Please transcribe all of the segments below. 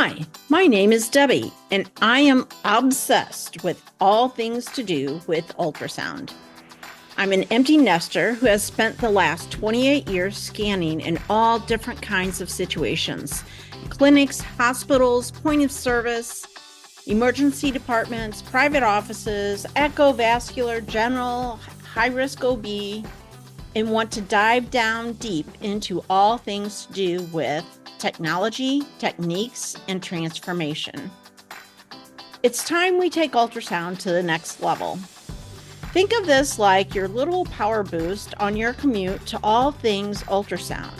Hi, my name is Debbie, and I am obsessed with all things to do with ultrasound. I'm an empty nester who has spent the last 28 years scanning in all different kinds of situations: clinics, hospitals, point of service, emergency departments, private offices, echovascular, general, high-risk OB, and want to dive down deep into all things to do with technology, techniques, and transformation. It's time we take ultrasound to the next level. Think of this like your little power boost on your commute to all things ultrasound,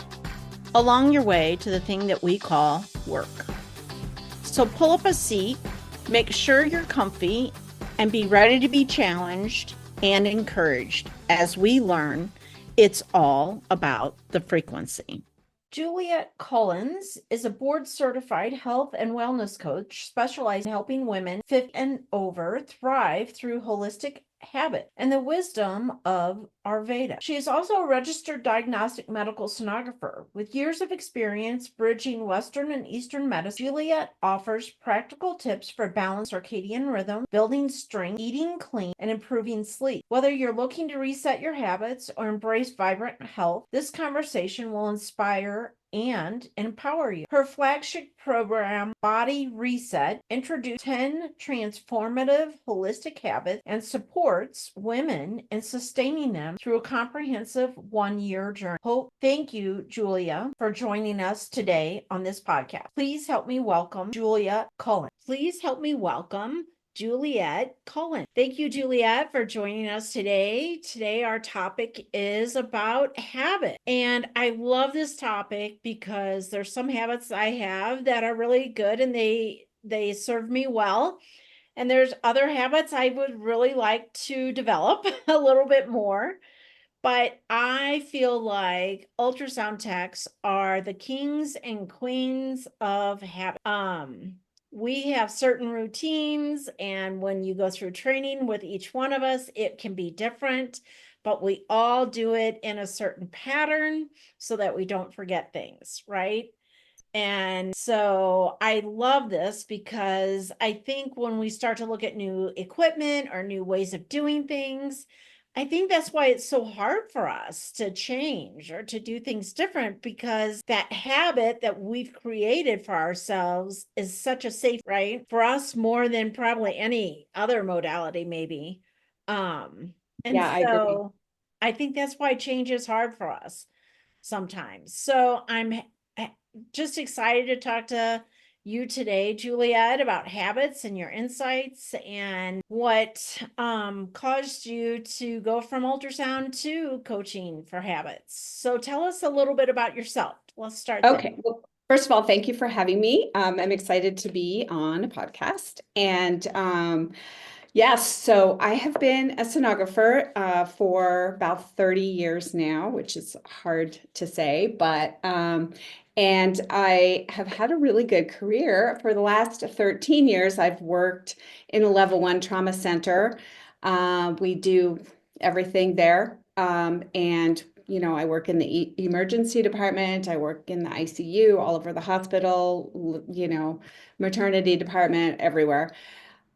along your way to the thing that we call work. So pull up a seat, make sure you're comfy, and be ready to be challenged and encouraged as we learn it's all about the frequency. Juliet Cullins is a board-certified health and wellness coach specializing in helping women 50 and over thrive through holistic habit and the wisdom of Ayurveda. She is also a registered diagnostic medical sonographer with years of experience bridging Western and Eastern medicine. Juliet offers practical tips for balanced circadian rhythm, building strength, eating clean, and improving sleep. Whether you're looking to reset your habits or embrace vibrant health, this conversation will inspire and empower you. Her flagship program, Body Reset, introduces 10 transformative holistic habits and supports women in sustaining them through a comprehensive one-year journey. Thank you, Julia, for joining us today on this podcast. Please help me welcome Juliet Cullins. Juliet Cullins. Thank you, Juliet, for joining us today. Today, our topic is about habit. And I love this topic because there's some habits I have that are really good and they serve me well. And there's other habits I would really like to develop a little bit more. But I feel like ultrasound techs are the kings and queens of habit. We have certain routines, and when you go through training with each one of us, it can be different, but we all do it in a certain pattern so that we don't forget things, right? And so I love this because I think when we start to look at new equipment or new ways of doing things, I think that's why it's so hard for us to change or to do things different, because that habit that we've created for ourselves is such a safe, right? For us more than probably any other modality, maybe. And Yeah, I agree. so I think that's why change is hard for us sometimes. So I'm just excited to talk to you today, Juliet, about habits and your insights and what caused you to go from ultrasound to coaching for habits. So tell us a little bit about yourself. Let's start there. Okay. Well, first of all, thank you for having me. I'm excited to be on a podcast. And yes, so I have been a sonographer for about 30 years now, which is hard to say, but and I have had a really good career. For the last 13 years, I've worked in a level 1 trauma center. We do everything there. And I work in the emergency department. I work in the ICU, all over the hospital, maternity department, everywhere.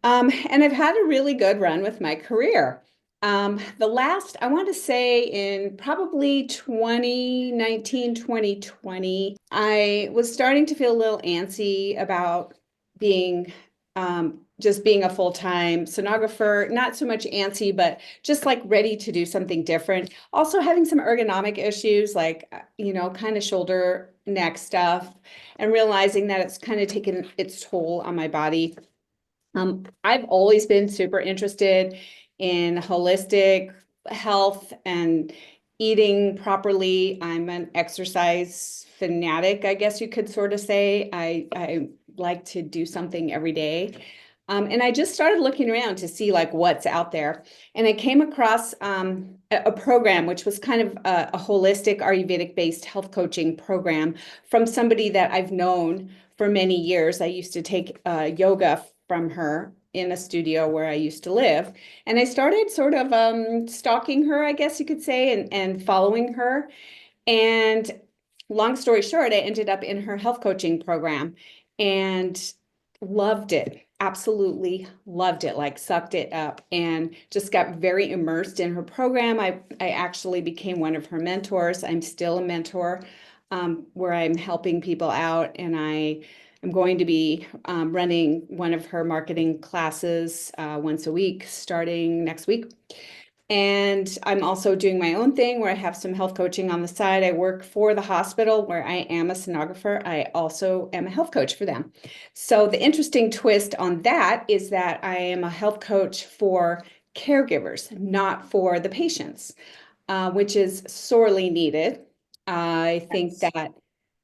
And I've had a really good run with my career. The last, I want to say in probably 2019, 2020, I was starting to feel a little antsy about being just being a full-time sonographer, not so much antsy, but just like ready to do something different. Also having some ergonomic issues, like, kind of shoulder, neck stuff, and realizing that it's kind of taken its toll on my body. I've always been super interested in holistic health and eating properly. I'm an exercise fanatic, I guess you could sort of say. I like to do something every day. And I just started looking around to see like what's out there. And I came across a program, which was kind of a holistic Ayurvedic-based health coaching program from somebody that I've known for many years. I used to take yoga from her in a studio where I used to live. And I started sort of stalking her, I guess you could say, and following her. And long story short, I ended up in her health coaching program. and loved it. Absolutely loved it, like sucked it up, and just got very immersed in her program. I actually became one of her mentors. I'm still a mentor, where I'm helping people out, and I am going to be running one of her marketing classes once a week starting next week. And I'm also doing my own thing where I have some health coaching on the side. I work for the hospital where I am a sonographer. I also am a health coach for them. So the interesting twist on that is that I am a health coach for caregivers, not for the patients, which is sorely needed. I think Yes. that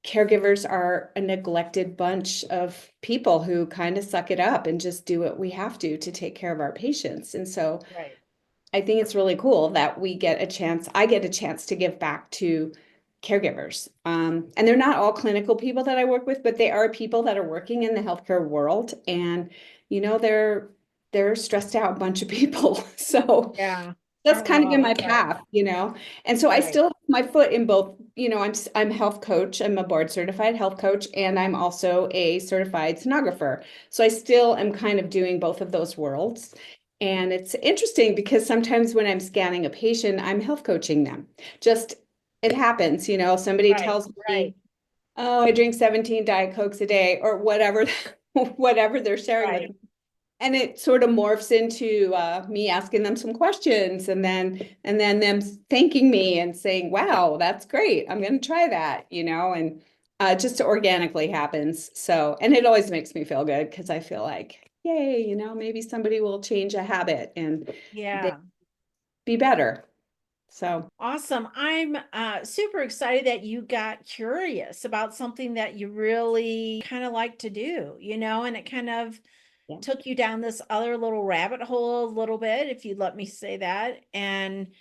caregivers are a neglected bunch of people who kind of suck it up and just do what we have to take care of our patients. And so Right. I think it's really cool that I get a chance to give back to caregivers. And they're not all clinical people that I work with, but they are people that are working in the healthcare world. And, they're stressed out bunch of people. So Yeah. that's Oh, kind of been wow. my Sorry. path. And so I Right. still have my foot in both, I'm a health coach, I'm a board certified health coach, and I'm also a certified sonographer. So I still am kind of doing both of those worlds. And it's interesting because sometimes when I'm scanning a patient, I'm health coaching them. Just it happens, somebody Right. tells Right. me, "Oh, I drink 17 Diet Cokes a day," or whatever, whatever they're sharing with Right. me. And it sort of morphs into me asking them some questions, and then them thanking me and saying, "Wow, that's great. I'm going to try that," and just organically happens. So, and it always makes me feel good because I feel like, yay, maybe somebody will change a habit and they Yeah. be better. So, Awesome. I'm super excited that you got curious about something that you really kind of like to do, and it kind of yeah, took you down this other little rabbit hole a little bit, if you'd let me say that, and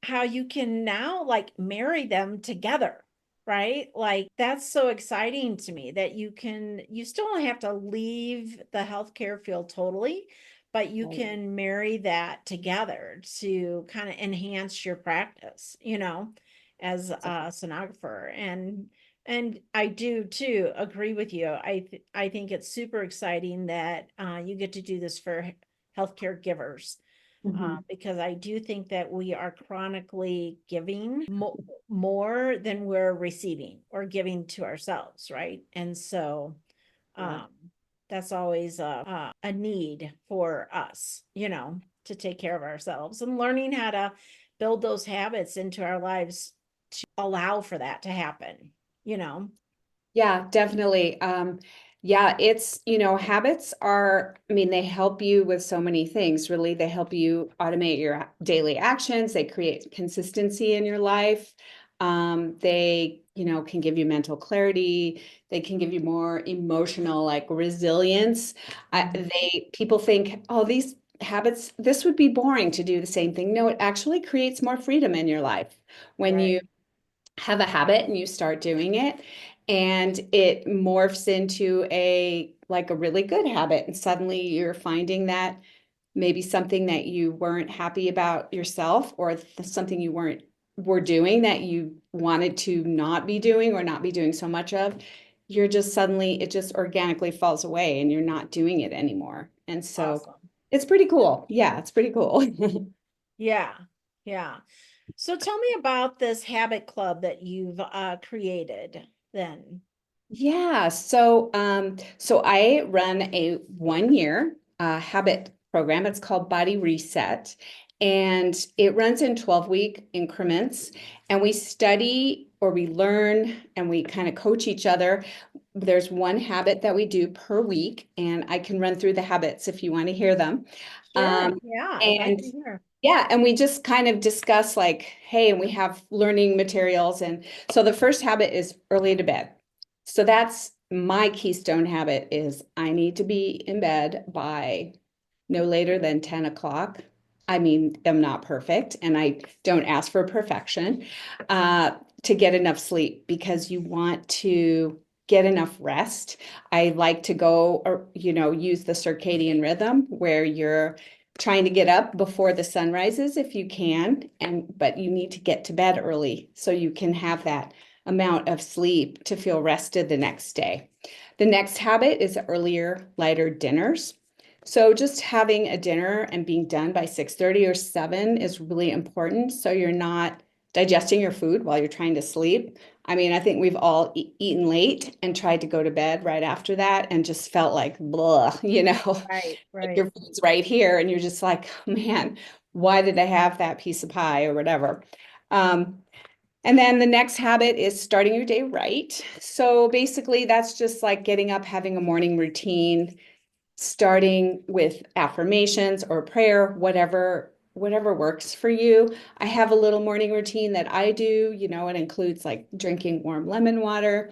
how you can now like marry them together, right? Like that's so exciting to me that you still don't have to leave the healthcare field totally, but you right. can marry that together to kind of enhance your practice, as a sonographer. And I do too agree with you. I think it's super exciting that you get to do this for healthcare givers, Mhm. because I do think that we are chronically giving more than we're receiving or giving to ourselves, right? And so Yeah. um, that's always a need for us, to take care of ourselves and learning how to build those habits into our lives to allow for that to happen, you know? Yeah, definitely. Yeah, habits I mean, they help you with so many things, really. They help you automate your daily actions. They create consistency in your life. They, can give you mental clarity. They can give you more emotional, like resilience. Mhm. People think, oh, these habits, this would be boring to do the same thing. No, it actually creates more freedom in your life when you Right. have a habit and you start doing it, and it morphs into a really good habit, and suddenly you're finding that maybe something that you weren't happy about yourself, or something you were doing that you wanted to not be doing or not be doing so much of, you're just suddenly, it just organically falls away and you're not doing it anymore. And so Awesome. it's pretty cool. Yeah, it's pretty cool. Yeah. Yeah. So tell me about this habit club that you've created then. Yeah, so I run a 1 year habit program. It's called Body Reset, and it runs in 12-week increments. And we study or we learn and we kind of coach each other. There's one habit that we do per week, and I can run through the habits if you want to hear them. Sure. Yeah, I'd like And to hear. yeah, and we just kind of discuss like, hey, and we have learning materials. And so the first habit is early to bed. So that's my keystone habit is I need to be in bed by no later than 10 o'clock. I mean, I'm not perfect and I don't ask for perfection, to get enough sleep because you want to get enough rest. I like to go or, use the circadian rhythm where you're trying to get up before the sun rises if you can, but you need to get to bed early so you can have that amount of sleep to feel rested the next day. The next habit is earlier, lighter dinners. So just having a dinner and being done by 6:30 or 7 is really important. So you're not digesting your food while you're trying to sleep. I mean, I think we've all eaten late and tried to go to bed right after that and just felt like, blah, Right, like right. your food's right here. And you're just like, man, why did I have that piece of pie or whatever? Um, and then the next habit is starting your day right. So basically, that's just like getting up, having a morning routine, starting with affirmations or prayer, whatever works for you. I have a little morning routine that I do, it includes like drinking warm lemon water,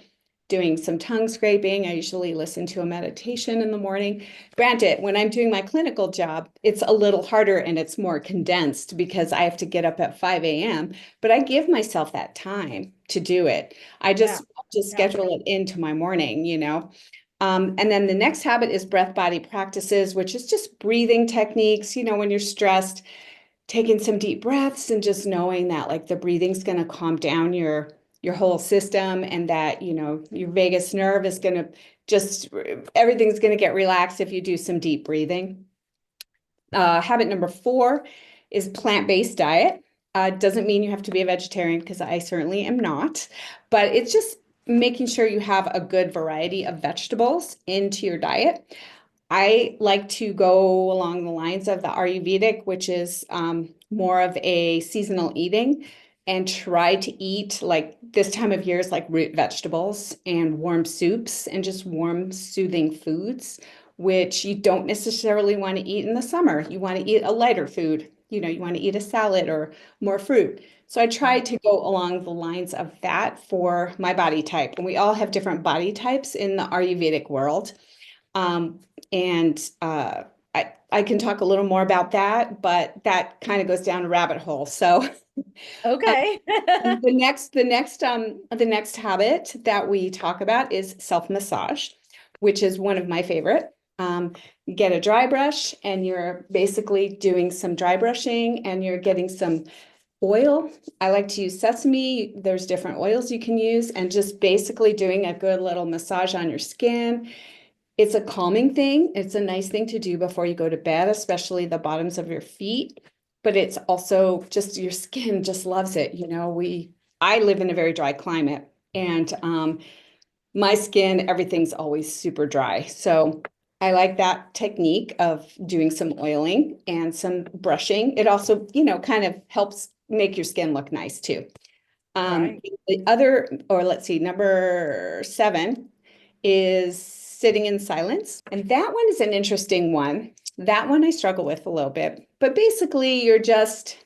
doing some tongue scraping. I usually listen to a meditation in the morning. Granted, when I'm doing my clinical job, it's a little harder and it's more condensed because I have to get up at 5 a.m., but I give myself that time to do it. I Yeah. just Yeah. schedule it into my morning. And then the next habit is breath body practices, which is just breathing techniques. When you're stressed, taking some deep breaths and just knowing that like the breathing's going to calm down your whole system, and that your vagus nerve is going to just everything's going to get relaxed if you do some deep breathing. Habit number 4 is plant-based diet. Doesn't mean you have to be a vegetarian, because I certainly am not, but it's just making sure you have a good variety of vegetables into your diet. I like to go along the lines of the Ayurvedic, which is more of a seasonal eating, and try to eat like this time of year is like root vegetables and warm soups and just warm, soothing foods, which you don't necessarily want to eat in the summer. You want to eat a lighter food. You want to eat a salad or more fruit. So I try to go along the lines of that for my body type. And we all have different body types in the Ayurvedic world. Um, and I can talk a little more about that, but that kind of goes down a rabbit hole. So Okay. the next habit that we talk about is self-massage, which is one of my favorite. You get a dry brush and you're basically doing some dry brushing and you're getting some oil. I like to use sesame. There's different oils you can use, and just basically doing a good little massage on your skin. It's a calming thing. It's a nice thing to do before you go to bed, especially the bottoms of your feet. But it's also just your skin just loves it. I live in a very dry climate, and my skin, everything's always super dry. So I like that technique of doing some oiling and some brushing. It also, kind of helps make your skin look nice too. Right. The other, or let's see, number 7 is sitting in silence. And that one is an interesting one. That one I struggle with a little bit. But basically, you're just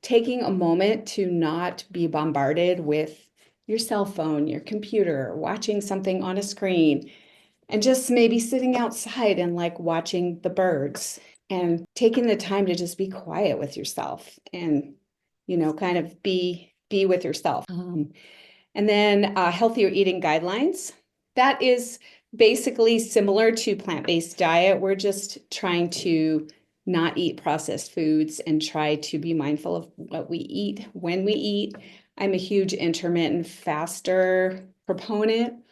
taking a moment to not be bombarded with your cell phone, your computer, watching something on a screen, and just maybe sitting outside and like watching the birds and taking the time to just be quiet with yourself and, kind of be with yourself. And then healthier eating guidelines. That is basically similar to plant-based diet. We're just trying to not eat processed foods and try to be mindful of what we eat when we eat. I'm a huge intermittent faster proponent.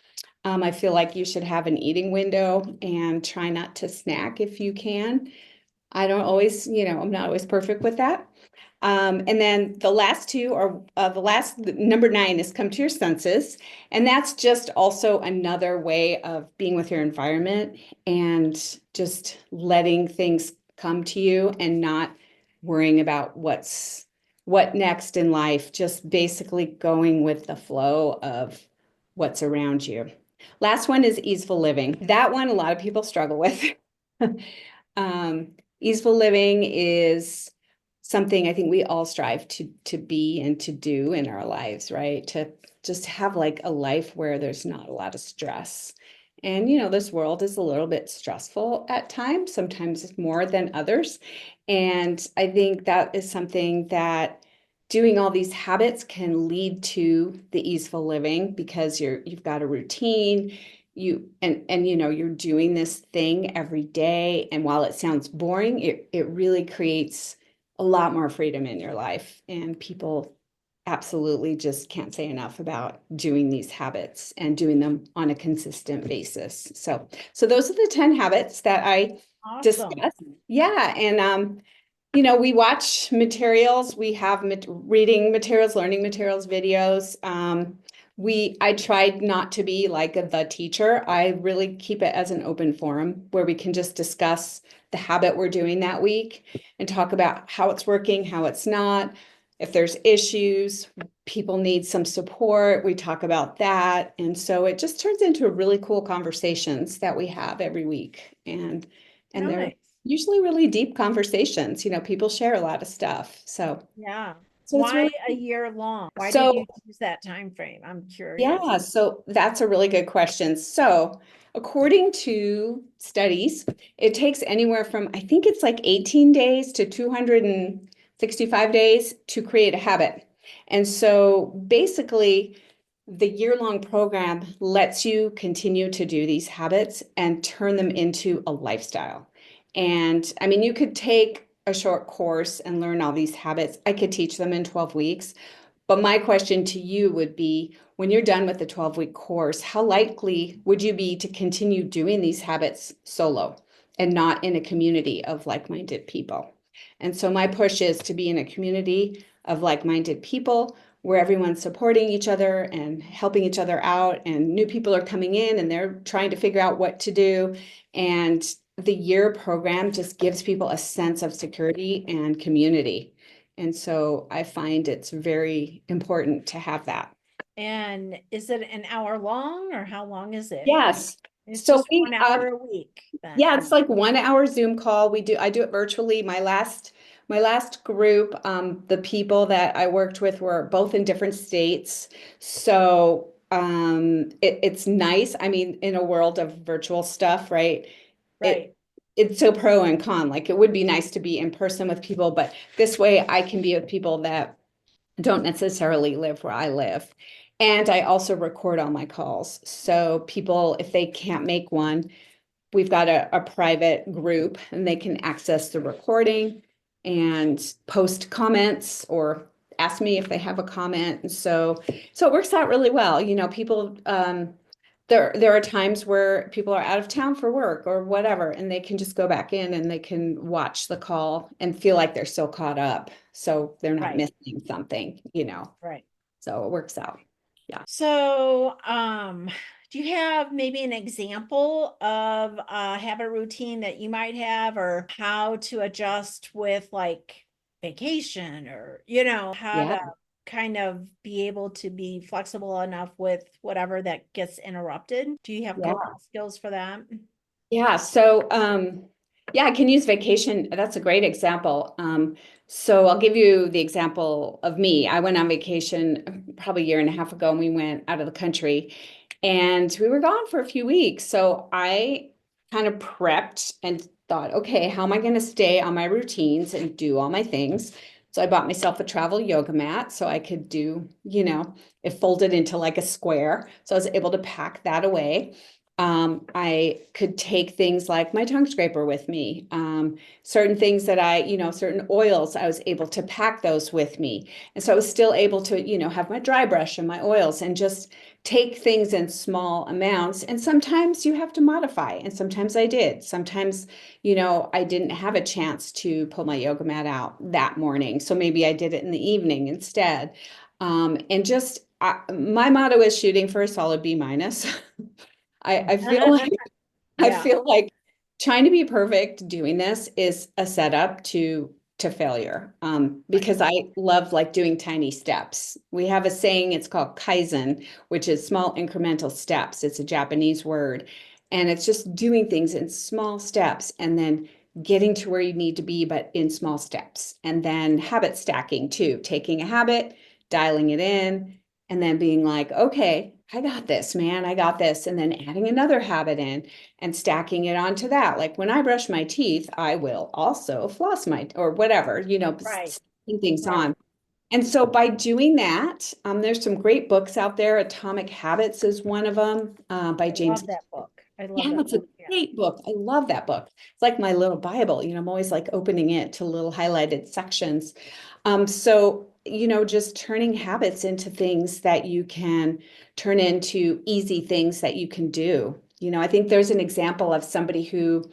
I feel like you should have an eating window and try not to snack if you can. I don't always, I'm not always perfect with that. And then the last two are number 9 is come to your senses. And that's just also another way of being with your environment and just letting things come to you and not worrying about what next in life, just basically going with the flow of what's around you. Last one is easeful living. That one a lot of people struggle with. Easeful living is something I think we all strive to be and to do in our lives, right? To just have like a life where there's not a lot of stress. And this world is a little bit stressful at times, sometimes it's more than others. And I think that is something that doing all these habits can lead to the easeful living, because you've got a routine, you're doing this thing every day. And while it sounds boring, it really creates a lot more freedom in your life, and people absolutely just can't say enough about doing these habits and doing them on a consistent basis. So those are the 10 habits that I Awesome. discussed. Yeah. And, we watch materials, we have reading materials, learning materials, videos. I tried not to be like the teacher. I really keep it as an open forum where we can just discuss the habit we're doing that week and talk about how it's working, how it's not. If there's issues, people need some support, we talk about that. And so it just turns into really cool conversations that we have every week. And they're Nice. usually really deep conversations. People share a lot of stuff. Yeah. So it's Why really a year long? Why did so you choose that time frame? I'm curious. yeah, so that's a really good question. So according to studies, it takes anywhere from, I think it's like 18 days to 265 days to create a habit. And so basically, the year-long program lets you continue to do these habits and turn them into a lifestyle. And I mean, you could take a short course and learn all these habits. I could teach them in 12 weeks. But my question to you would be, when you're done with the 12-week course, how likely would you be to continue doing these habits solo and not in a community of like-minded people? And so my push is to be in a community of like-minded people where everyone's supporting each other and helping each other out, and new people are coming in and they're trying to figure out what to do. And the year program just gives people a sense of security and community. And so I find it's very important to have that. And is it an hour long or how long is it? Yes. It's So just 1 hour a week then. yeah, it's like 1 hour Zoom call. I do it virtually. My last group, the people that I worked with were both in different states. So it's nice. I mean, in a world of virtual stuff, right? It Right. it's so pro and con. Like it would be nice to be in person with people, but this way I can be with people that don't necessarily live where I live. And I also record all my calls. So people, if they can't make one, we've got a private group and they can access the recording and post comments or ask me if they have a comment. And so it works out really well. People, there are times where people are out of town for work or whatever, and they can just go back in and they can watch the call and feel like they're still caught up. So they're not Right. missing something. Right. So it works out. Yeah. So, do you have maybe an example of a habit routine that you might have or how to adjust with like vacation or, how Yeah. to kind of be able to be flexible enough with whatever that gets interrupted? Do you have Yeah. coping skills for that? Yeah, so yeah, I can use vacation. That's a great example. So I'll give you the example of me. I went on vacation probably a year and a half ago, and we went out of the country and we were gone for a few weeks. So I kind of prepped and thought, okay, how am I going to stay on my routines and do all my things? So I bought myself a travel yoga mat so I could it folded into like a square. So I was able to pack that away. I could take things like my tongue scraper with me. Certain things that certain oils, I was able to pack those with me. And so I was still able to, have my dry brush and my oils and just take things in small amounts. And sometimes you have to modify, and sometimes I did. Sometimes, I didn't have a chance to pull my yoga mat out that morning. So maybe I did it in the evening instead. And just my motto is shooting for a solid B minus. I feel like I Yeah, feel like trying to be perfect doing this is a setup to failure. right. Because I love like doing tiny steps. We have a saying, it's called Kaizen, which is small incremental steps. It's a Japanese word. And it's just doing things in small steps and then getting to where you need to be, but in small steps. And then habit stacking too, taking a habit, dialing it in, and then being like, okay, I got this, man, I got this. And then adding another habit in and stacking it onto that. Like when I brush my teeth, I will also floss or whatever, Right, stacking things right. on. And so by doing that, there's some great books out there. Atomic Habits is one of them by I James. love that book. I love Yeah, that it's a book. Yeah. great book. I love that book. It's like my little Bible. I'm always like opening it to little highlighted sections. So just turning habits into things that you can turn into easy things that you can do. I think there's an example of somebody who,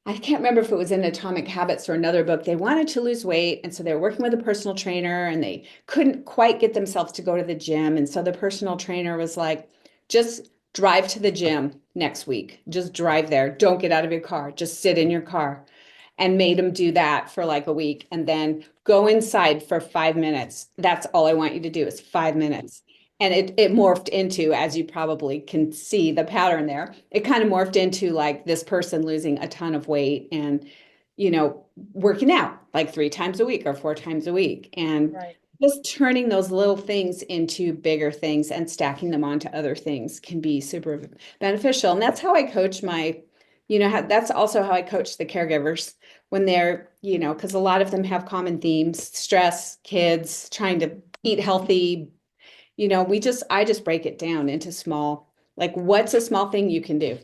I can't remember if it was in Atomic Habits or another book. They wanted to lose weight. And so they were working with a personal trainer and they couldn't quite get themselves to go to the gym. And so the personal trainer was like, just drive to the gym next week. Just drive there. Don't get out of your car. Just sit in your car. And made them do that for like a week and then go inside for 5 minutes. That's all I want you to do is 5 minutes. And it morphed into, as you probably can see the pattern there, it kind of morphed into like this person losing a ton of weight and, working out like 3 times a week or 4 times a week. And Right. just turning those little things into bigger things and stacking them onto other things can be super beneficial. And that's how I coach that's also how I coach the caregivers when they're, because a lot of them have common themes, stress, kids, trying to eat healthy. I just break it down into small, like what's a small thing you can do?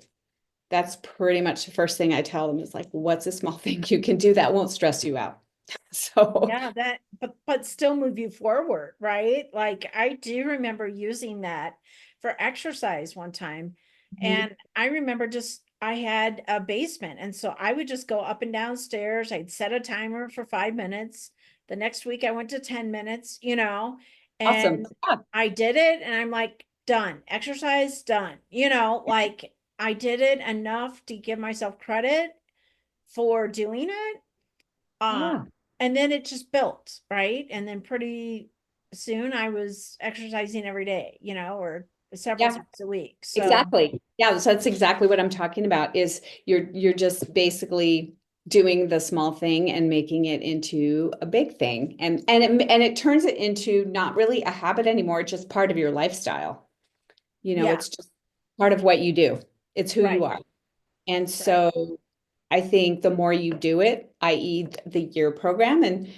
That's pretty much the first thing I tell them is like, what's a small thing you can do that won't stress you out? So, Yeah, but still move you forward, right? Like I do remember using that for exercise one time. And I remember I had a basement. And so I would just go up and down stairs. I'd set a timer for 5 minutes. The next week I went to 10 minutes, awesome. and Yeah, I did it and I'm like, done, exercise done, like I did it enough to give myself credit for doing it. yeah, And then it just built, right? And then pretty soon I was exercising every day, or several yeah. times a week. So Exactly. Yeah, so that's exactly what I'm talking about is you're just basically doing the small thing and making it into a big thing. And it turns it into not really a habit anymore, it's just part of your lifestyle. yeah, It's just part of what you do. It's who you right, are. And right. so I think the more you do it, i.e. the year program, and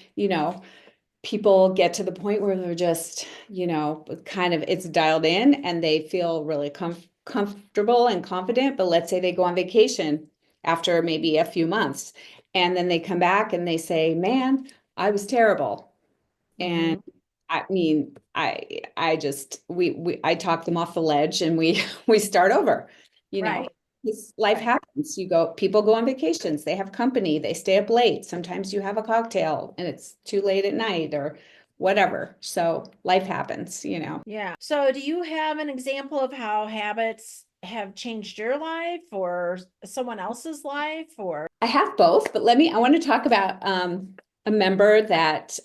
people get to the point where they're just, kind of it's dialed in and they feel really comfortable and confident. But let's say they go on vacation after maybe a few months and then they come back and they say, man, I was terrible. And Hmm. I mean, I just, I talk them off the ledge and we, we start over, you know, Right, life right. happens. People go on vacations, they have company, they stay up late. Sometimes you have a cocktail and it's too late at night or whatever. So life happens. Yeah. So do you have an example of how habits have changed your life or someone else's life or? I have both, but I want to talk about a member that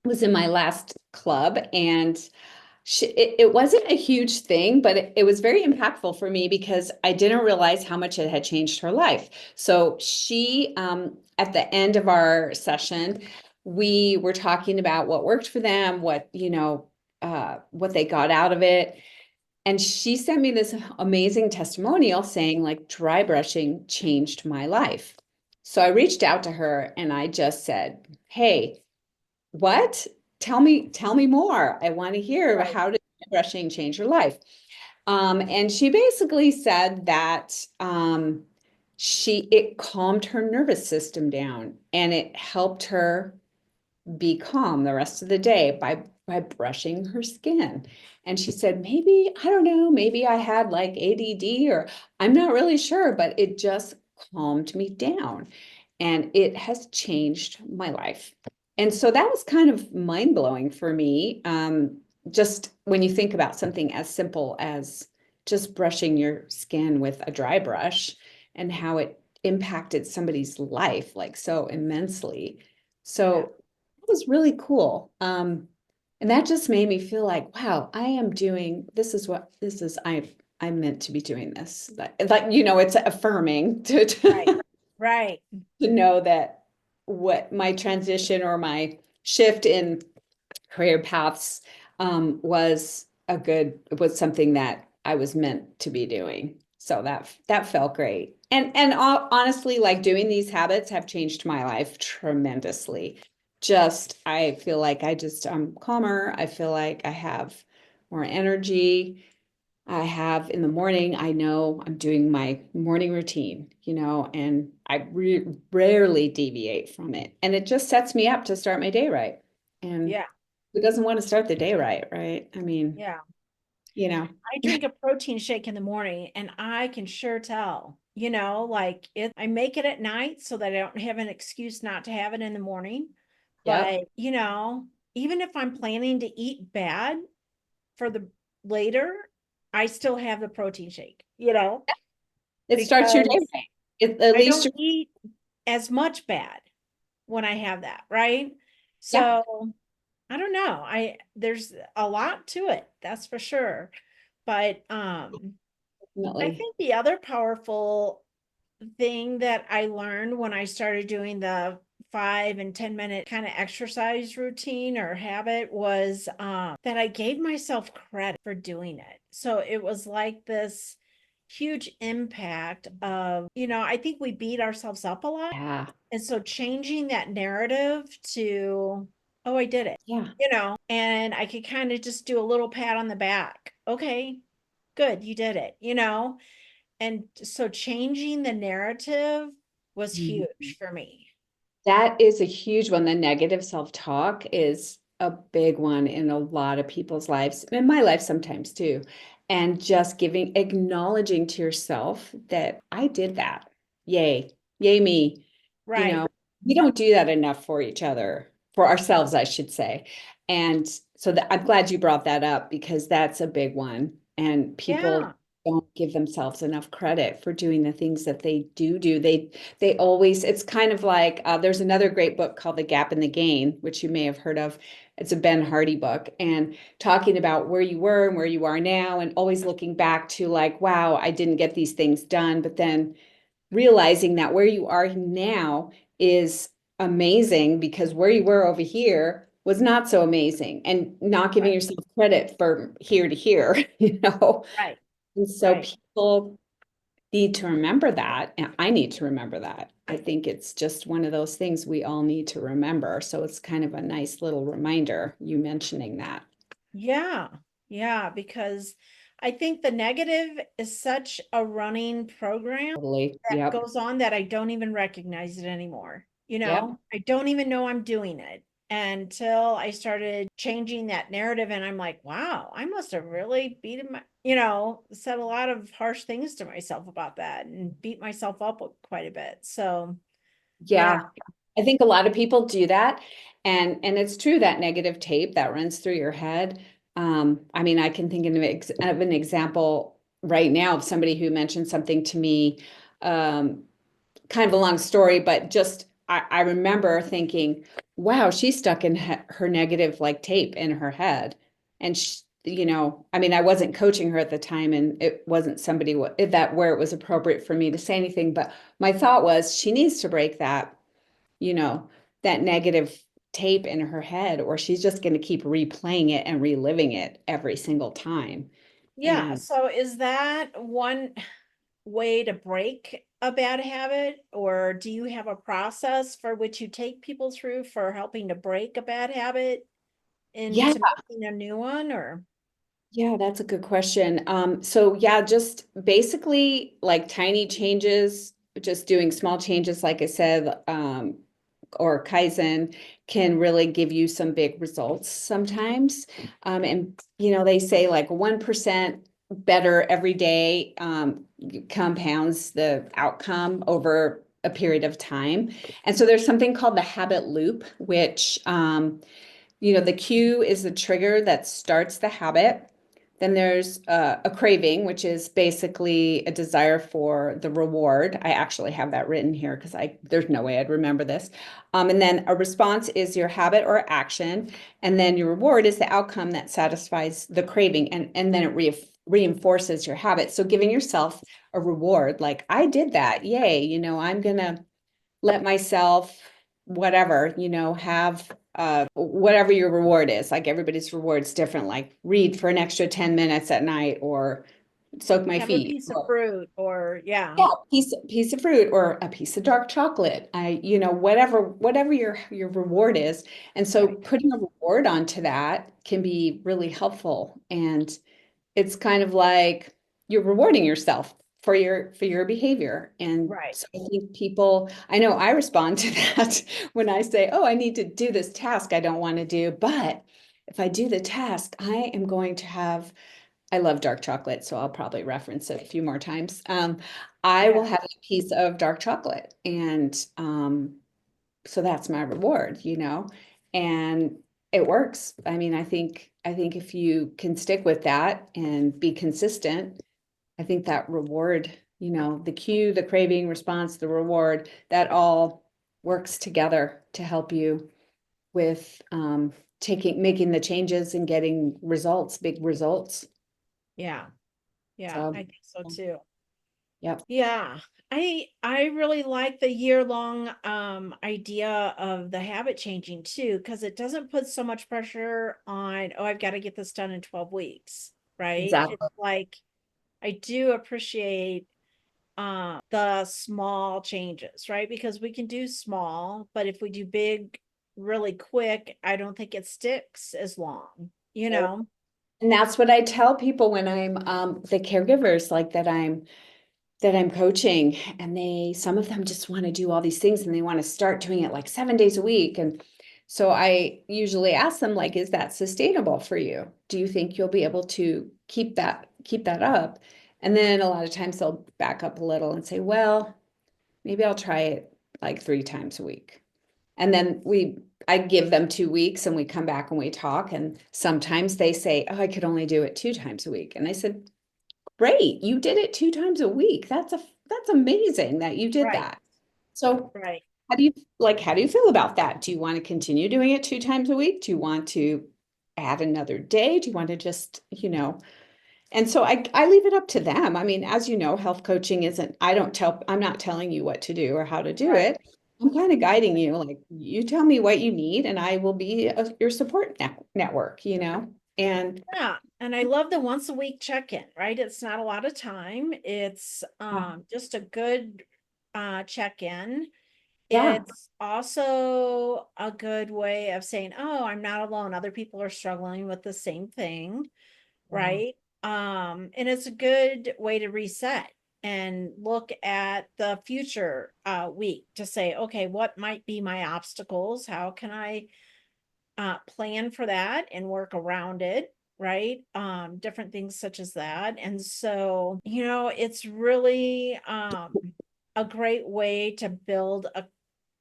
was in my last club and it wasn't a huge thing, but it was very impactful for me because I didn't realize how much it had changed her life. So she, at the end of our session, we were talking about what worked for them, what they got out of it. And she sent me this amazing testimonial saying, like, dry brushing changed my life. So I reached out to her and I just said, hey, what? Tell me more. I want to hear Right. how did brushing change your life? And she basically said that it calmed her nervous system down and it helped her be calm the rest of the day by brushing her skin. And she said, maybe, I don't know, maybe I had like ADD or I'm not really sure, but it just calmed me down and it has changed my life. And so that was kind of mind blowing for me. Just when you think about something as simple as just brushing your skin with a dry brush and how it impacted somebody's life like so immensely. Yeah. So it was really cool. And that just made me feel like, wow, I am doing I'm meant to be doing this. It's affirming Right. to Right. to know that what my transition or my shift in career paths was something that I was meant to be doing. So that felt great. And honestly, like doing these habits have changed my life tremendously. I feel like I'm calmer. I feel like I have more energy. I have in the morning, I know I'm doing my morning routine, and I rarely deviate from it. And it just sets me up to start my day right. And Yeah. who doesn't want to start the day right? I mean, Yeah. you know, I drink a protein shake in the morning and I can sure tell, like I make it at night so that I don't have an excuse not to have it in the morning. yep. But, even if I'm planning to eat bad for the later, I still have the protein shake, It starts your day because right. At I least don't you're, eat as much bad when I have that, right? yeah, So I don't know. There's a lot to it, that's for sure. But I definitely. think the other powerful thing that I learned when I started doing the 5 and 10 minute kind of exercise routine or habit was that I gave myself credit for doing it. So it was like this huge impact of, I think we beat ourselves up a lot. Yeah. And so changing that narrative to, oh, I did it, Yeah. and I could kind of just do a little pat on the back. Okay, good, you did it, and so changing the narrative was Mhm. huge for me. That is a huge one. The negative self-talk is a big one in a lot of people's lives, in my life sometimes too. And just acknowledging to yourself that I did that. Yay. Yay me. You Right. know, we don't do that enough for each other, for ourselves, I should say. And so I'm glad you brought that up because that's a big one. And people Yeah. don't give themselves enough credit for doing the things that they do. They always, it's kind of like there's another great book called The Gap and the Gain, which you may have heard of. It's a Ben Hardy book, and talking about where you were and where you are now, and always looking back to like, wow, I didn't get these things done. But then realizing that where you are now is amazing because where you were over here was not so amazing, and not giving Right. yourself credit for here to here, you know? Right. And so Right. people need to remember that. And I need to remember that. I think it's just one of those things we all need to remember. So it's kind of a nice little reminder, you mentioning that. Yeah. Yeah. Because I think the negative is such a running program Totally. that Yep. goes on that I don't even recognize it anymore. Yep. I don't even know I'm doing it until I started changing that narrative. And I'm like, wow, I must have really beaten said a lot of harsh things to myself about that and beat myself up quite a bit. So, yeah, Yeah. I think a lot of people do that. And it's true that negative tape that runs through your head. I mean, I can think of an example right now of somebody who mentioned something to me, kind of a long story, but just I remember thinking, wow, she's stuck in her negative like tape in her head. And I mean, I wasn't coaching her at the time, and it wasn't somebody that where it was appropriate for me to say anything. But my thought was, she needs to break you know, that negative tape in her head, or she's just going to keep replaying it and reliving it every single time. yeah. And So, is that one way to break a bad habit, or do you have a process for which you take people through for helping to break a bad habit yeah, into making a new one? Or yeah, that's a good question. So yeah, just basically like tiny changes, just doing small changes, like I said, or Kaizen can really give you some big results sometimes. And they say like 1% better every day compounds the outcome over a period of time. And so there's something called the habit loop, which the cue is the trigger that starts the habit. Then there's a craving, which is basically a desire for the reward. I actually have that written here because there's no way I'd remember this. And then a response is your habit or action, and then your reward is the outcome that satisfies the craving, and then it reinforces your habit. So giving yourself a reward, like I did that, yay! I'm gonna let myself whatever have whatever your reward is. Like everybody's reward's different, like read for an extra 10 minutes at night, or soak my have a feet, piece of or fruit, or yeah, yeah, piece of fruit, or a piece of dark chocolate. Whatever your reward is. And so right. putting a reward onto that can be really helpful, and it's kind of like you're rewarding yourself for your behavior. And Right. so I think people, I know I respond to that when I say, oh, I need to do this task I don't want to do. But if I do the task, I am going to have, I love dark chocolate, so I'll probably reference it a few more times. I will Yeah. have a piece of dark chocolate. And so that's my reward, and it works. I mean, I think if you can stick with that and be consistent, I think that reward, the cue, the craving response, the reward, that all works together to help you with making the changes and getting results, big results. Yeah. Yeah. So, I think so too. yep, Yeah. I really like the year-long idea of the habit changing too, because it doesn't put so much pressure on, oh, I've got to get this done in 12 weeks, right? It's exactly. like I do appreciate the small changes, right? Because we can do small, but if we do big really quick, I don't think it sticks as long, you know? And that's what I tell people when I'm the caregivers like that I'm coaching, and some of them just want to do all these things and they want to start doing it like 7 days a week. And so I usually ask them, like, is that sustainable for you? Do you think you'll be able to keep that up? And then a lot of times they'll back up a little and say, well, maybe I'll try it like 3 times a week. And then I give them 2 weeks and we come back and we talk. And sometimes they say, oh, I could only do it 2 times a week. And I said, great, you did it 2 times a week. That's amazing that you did Right, that. So right. how do you feel about that? Do you want to continue doing it 2 times a week? Do you want to add another day? Do you want to just, and so I leave it up to them. I mean, as you know, health coaching isn't, I'm not telling you what to do or how to do Right. it. I'm kind of guiding you, like, you tell me what you need and I will be your support network, and Yeah, and I love the once a week check-in, right? It's not a lot of time. It's just a good check-in. yeah, It's also a good way of saying, "Oh, I'm not alone. Other people are struggling with the same thing," yeah, right? And it's a good way to reset and look at the future week to say, "Okay, what might be my obstacles? How can I plan for that and work around it, right? Different things such as that. And so, it's really a great way to build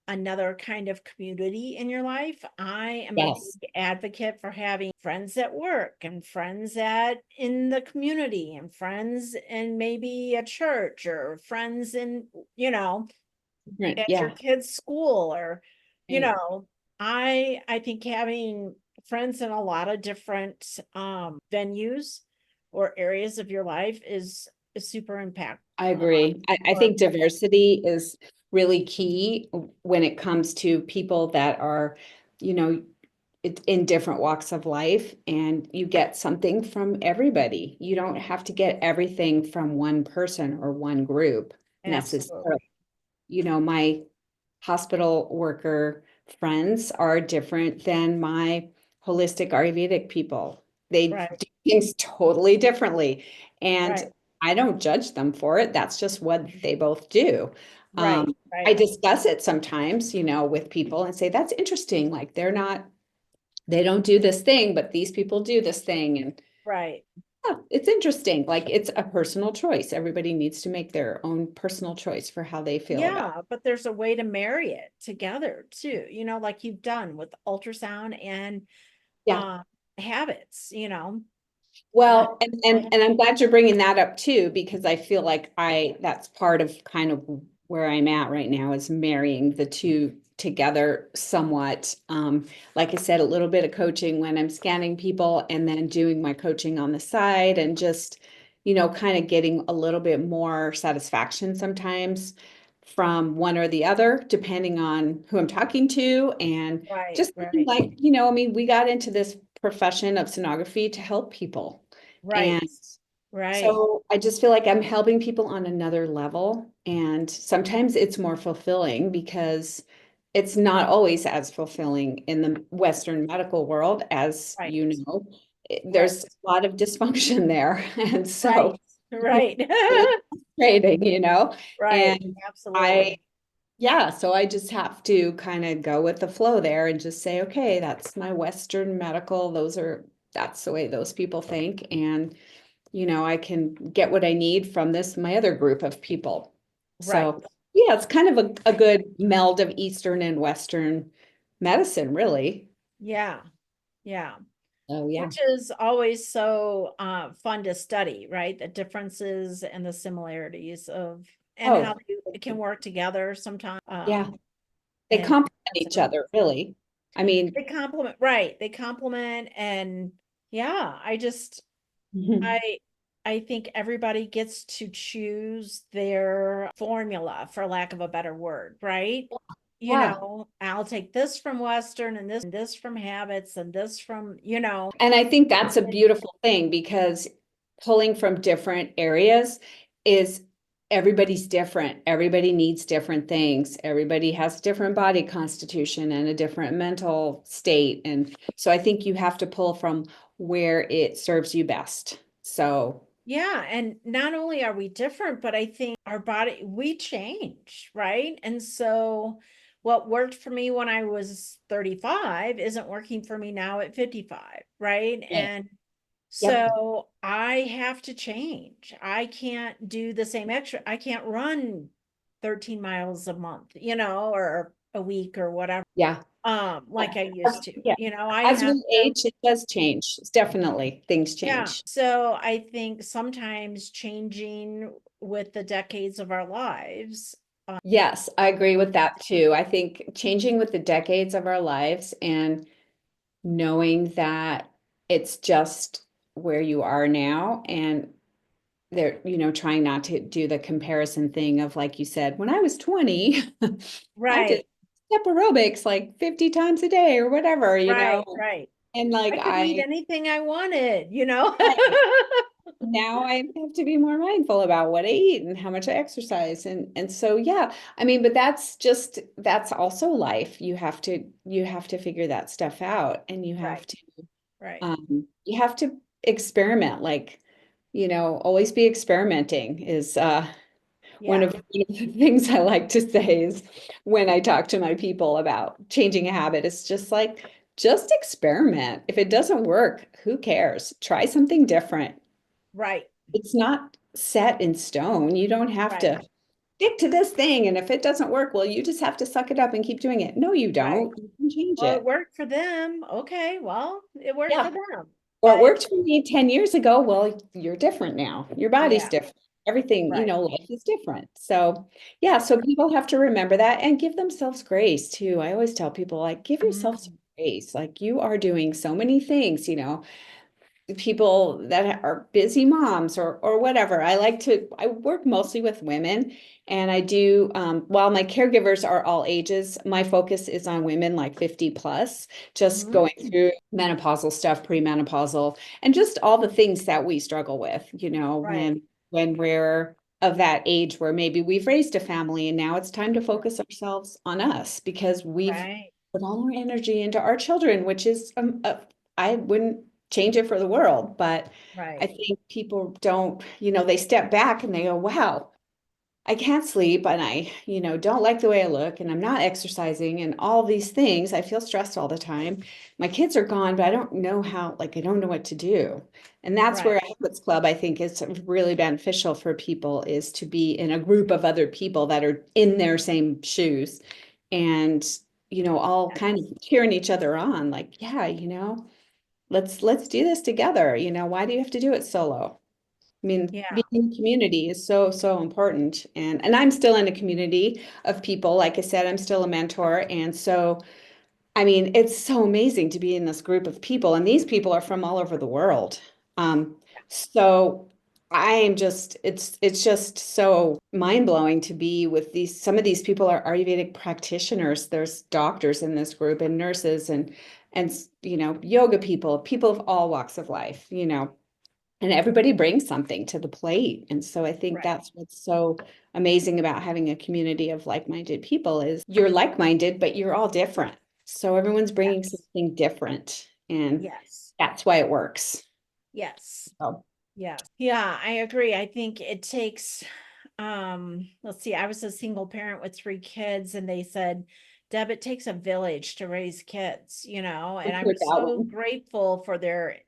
another kind of community in your life. I am a yes, big advocate for having friends at work and friends at in the community and friends in maybe a church or friends in, at your yeah. kid's school or you Right. know I think having friends in a lot of different venues or areas of your life is super impactful. I agree. I Or think diversity is really key when it comes to people that are, you know, in different walks of life, and you get something from everybody. You don't have to get everything from one person or one group necessarily. absolutely. My hospital worker friends are different than my holistic Ayurvedic people. They Right, do things totally differently. And right, I don't judge them for it. That's just what they both do. right, I right, discuss it sometimes, with people and say, that's interesting. Like, they don't do this thing, but these people do this thing. And right. yeah, it's interesting. Like, it's a personal choice. Everybody needs to make their own personal choice for how they feel about Yeah, but there's a way to marry it together too, like you've done with ultrasound and it. Yeah. um habits. But Well, and I'm glad you're bringing that up too, because I feel like that's part of kind of where I'm at right now, is marrying the two together somewhat. Like I said, a little bit of coaching when I'm scanning people, and then doing my coaching on the side, and just, kind of getting a little bit more satisfaction sometimes from one or the other, depending on who I'm talking to. And right, just thinking, right, like, I mean, we got into this profession of sonography to help people. right, And right. so I just feel like I'm helping people on another level. And sometimes it's more fulfilling because it's not always as fulfilling in the Western medical world, as Right, you know. right, There's a lot of dysfunction there. And right, so Right. Trading, you know, Right. and I, Absolutely. yeah, so I just have to kind of go with the flow there and just say, okay, that's my Western medical. That's the way those people think. And, I can get what I need from my other group of people. Right. So, yeah, it's kind of a good meld of Eastern and Western medicine, really. Yeah. Yeah. Oh, yeah. Which is always so fun to study, right? The differences and the similarities of and how Oh, they can work together sometimes. yeah. They And complement that's each other, really. I mean, they complement, right? They complement, and yeah, I I think everybody gets to choose their formula, for lack of a better word, right? yeah. I'll take this from Western and this from habits and this from, And I think that's a beautiful thing because pulling from different areas is everybody's different. Everybody needs different things. Everybody has different body constitution and a different mental state. And so I think you have to pull from where it serves you best. So, yeah, and not only are we different, but I think our body, we change, right? And so what worked for me when I was 35 isn't working for me now at 55, right? yeah. And Yep. so I have to change. I can't do the same extra. I can't run 13 miles a month, or a week or whatever, Yeah. like I used to. Yeah. I As have we to. age, it does change. It's definitely things Yeah. change. So I think sometimes changing with the decades of our lives. Yes, I agree with that too. I think changing with the decades of our lives and knowing that it's just where you are now and they're, trying not to do the comparison thing of like you said, when I was 20, I did Right, step aerobics like 50 times a day or whatever, right, right. and like I could eat anything I wanted. now I have to be more mindful about what I eat and how much I exercise. And so yeah, I mean, but that's also life. You have to figure that stuff out and Right, right. you have to experiment, like, always be experimenting is one Yeah, of the things I like to say is when I talk to my people about changing a habit, it's just like, just experiment. If it doesn't work, who cares? Try something different. right, It's not set in stone. You don't have right, to stick to this thing. And if it doesn't work, well, you just have to suck it up and keep doing it. No, you right. don't. You can change Well, it it. worked for them. Okay, well, it worked for Yeah. them. Or it And worked for me 10 years ago. Well, you're different now. Your body's yeah, different. Everything, right. life is different. So, yeah, so people have to remember that and give themselves grace too. I always tell people, like, give yourself some Mm, grace. Like, you are doing so many things, people that are busy moms or whatever. I work mostly with women and I do, while my caregivers are all ages, my focus is on women like 50 plus, just mm, going through menopausal stuff, premenopausal, and just all the things that we struggle with, right, when we're of that age where maybe we've raised a family and now it's time to focus ourselves on us because we've right, put all our energy into our children, which is I wouldn't change it for the world. But I right, think people don't, they step back and they go, wow, I can't sleep and I, don't like the way I look and I'm not exercising and all these things. I feel stressed all the time. My kids are gone, but I don't know how, like, I don't know what to do. And that's where right. Habits Club, I think, is really beneficial for people is to be in a group of other people that are in their same shoes and, all kind of cheering each other on, like, yeah, let's do this together. Why do you have to do it solo? I mean, Yeah, being in community is so, so important. And I'm still in a community of people. Like I said, I'm still a mentor. And so, I mean, it's so amazing to be in this group of people. And these people are from all over the world. So I am just, it's just so mind-blowing to be with some of these people are Ayurvedic practitioners. There's doctors in this group and nurses and yoga people of all walks of life, and everybody brings something to the plate. And so I think right. that's what's so amazing about having a community of like-minded people is you're like-minded, but you're all different. So everyone's bringing Yes, something different, and yes, that's why it works. yes. So. Yes. Yeah, I agree. I think it takes, let's see, I was a single parent with 3 kids and they said, Deb, it takes a village to raise kids, I've and I'm heard that so one. grateful for their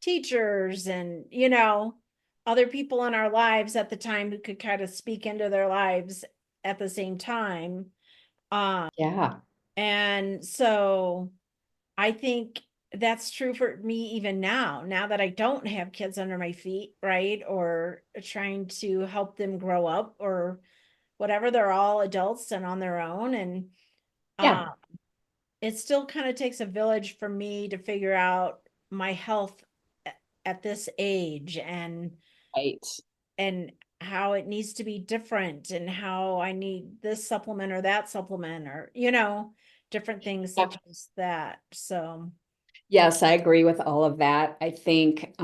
teachers and, other people in our lives at the time who could kind of speak into their lives at the same time. Yeah. And so I think that's true for me even now that I don't have kids under my feet, right? Or trying to help them grow up or whatever. They're all adults and on their own. And Yeah. it still kind of takes a village for me to figure out my health at this age Right. and how it needs to be different and how I need this supplement or that supplement or, different things Yeah. such as that. So Yes, I agree with all of that. I think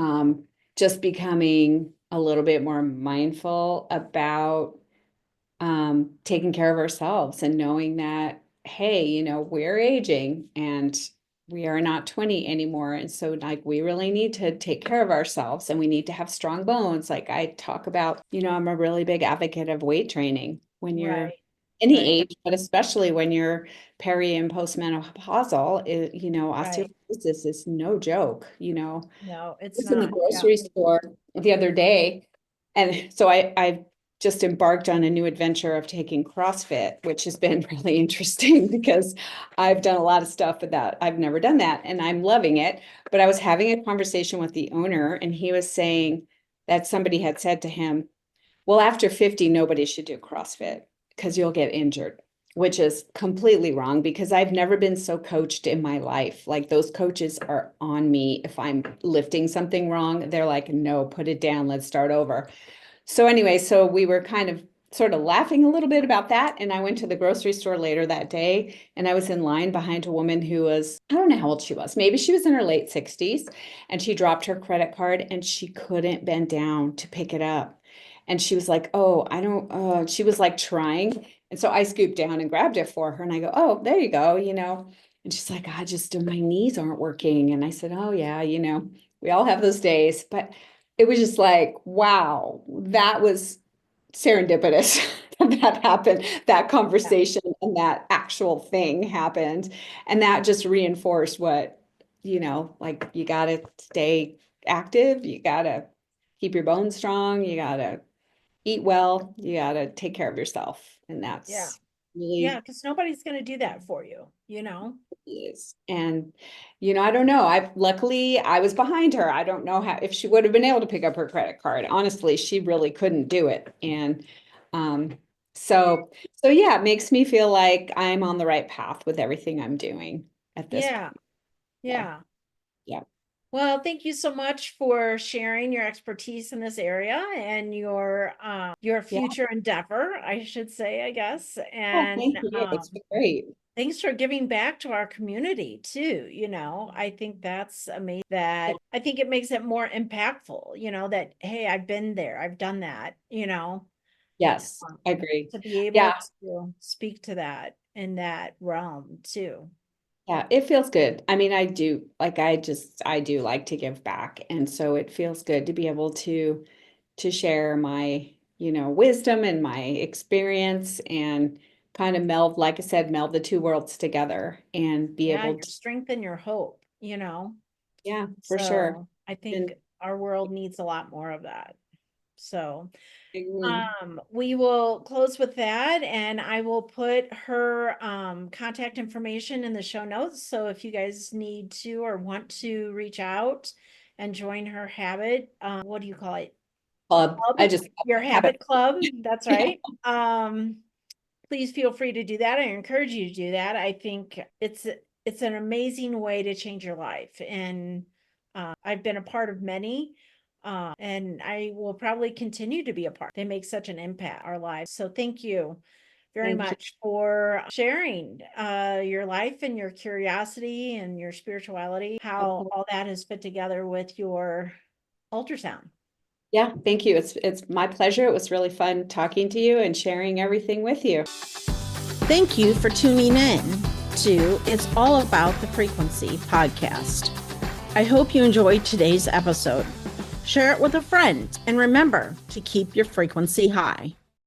just becoming a little bit more mindful about taking care of ourselves and knowing that, hey, we're aging and we are not 20 anymore. And so, like, we really need to take care of ourselves and we need to have strong bones. Like I talk about, I'm a really big advocate of weight training when you're right, any right, age, but especially when you're peri and postmenopausal, right. osteoporosis is no joke, No, I it's was in the not. Yeah. grocery store the other day, and so I just embarked on a new adventure of taking CrossFit, which has been really interesting because I've done a lot of stuff with that. I've never done that, and I'm loving it. But I was having a conversation with the owner, and he was saying that somebody had said to him, well, after 50, nobody should do CrossFit because you'll get injured, which is completely wrong because I've never been so coached in my life. Like those coaches are on me if I'm lifting something wrong. They're like, no, put it down. Let's start over. So anyway, so we were kind of sort of laughing a little bit about that. And I went to the grocery store later that day and I was in line behind a woman who was, I don't know how old she was. Maybe she was in her late 60s and she dropped her credit card and she couldn't bend down to pick it up. And she was like, oh, I don't, she was like trying. And so I scooped down and grabbed it for her and I go, oh, there you go, And she's like, I just, my knees aren't working. And I said, oh yeah, we all have those days. But it was just like, wow, that was serendipitous that happened, that Yeah. conversation and that actual thing happened. And that just reinforced what, like you got to stay active, you got to keep your bones strong, you got to eat well, you got to take care of yourself. And Yeah. that's Yeah. really Because nobody's going to do that for you. is. And, I don't know. Luckily I was behind her. I don't know how if she would have been able to pick up her credit card. Honestly, she really couldn't do it. And um, so so yeah, it makes me feel like I'm on the right path with everything I'm doing at this Yeah. point. Yeah. Yeah. Yeah. Well, thank you so much for sharing your expertise in this area and your Yeah. future endeavor, I should say, I guess. Oh, And thank you. It's been great. thanks for giving back to our community too. I think that's amazing that I think it makes it more impactful, that, hey, I've been there, I've done that, Yes, um, I agree. to be able Yeah. to speak to that in that realm too. Yeah, it feels good. I mean, I do like to give back. And so it feels good to be able to share my, wisdom and my experience and kind of meld, like I said, meld the two worlds together and be Yeah, able your to, strength and your hope. yeah, for sure. So I think And our world needs a lot more of that. So I agree. we will close with that and I will put her contact information in the show notes. So if you guys need to or want to reach out and join her habit, what do you call it? Club. I Club? just Your have it. habit club. That's Yeah. right. Please feel free to do that. I encourage you to do that. I think it's an amazing way to change your life. And I've been a part of many. And I will probably continue to be a part. They make such an impact our lives. So thank you very Thank you. much for sharing your life and your curiosity and your spirituality, how all that has fit together with your ultrasound. Yeah, thank you. It's my pleasure. It was really fun talking to you and sharing everything with you. Thank you for tuning in to It's All About the Frequency podcast. I hope you enjoyed today's episode. Share it with a friend, and remember to keep your frequency high.